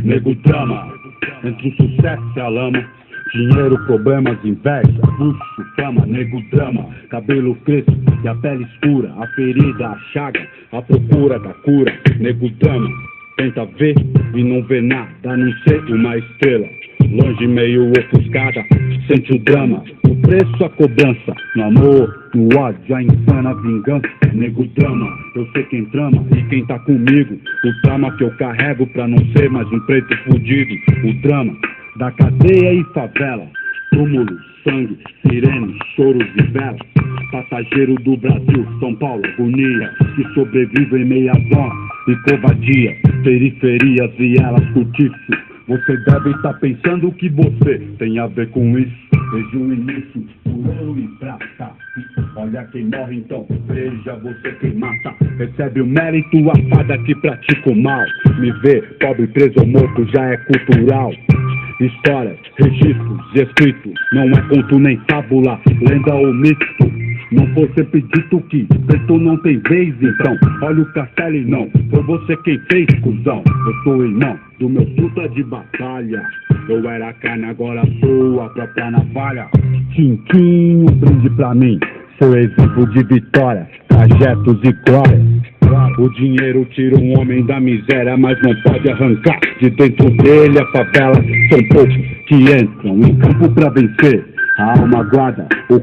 Nego drama, entre o sucesso e a lama. Dinheiro, problemas, inveja, luxo, fama. Nego drama, cabelo crespo e a pele escura. A ferida, a chaga, a procura da cura. Nego drama, tenta ver e não vê nada, a não ser uma estrela longe, meio ofuscada. Sente o drama, o preço, a cobrança. No amor, no ódio, a insana vingança. Nego drama, eu sei quem trama e quem tá comigo. O drama que eu carrego pra não ser mais um preto fudido. O drama da cadeia e favela. Túmulo, sangue, sirene, choros e vela. Passageiro do Brasil, São Paulo, agonia. Que sobrevive em meia zona e covardia. Periferias e elas cortiço. Você deve estar pensando que você tem a ver com isso. Veja o início, o ouro e prata. Olha quem morre então, veja você quem mata. Recebe o mérito, a fada que pratica o mal. Me ver pobre, preso ou morto já é cultural. Histórias, registros, escritos. Não é conto nem fábula, lenda ou mito. Não foi sempre dito que preto não tem vez, então olha o castelo e não foi você quem fez, cuzão. Eu sou irmão do meu truta de batalha. Eu era carne, agora sou a própria navalha. Tintim, um brinde pra mim, seu exemplo de vitória, trajetos e glória. O dinheiro tira um homem da miséria, mas não pode arrancar de dentro dele a favela. São poucos que entram em campo pra vencer. A alma guarda o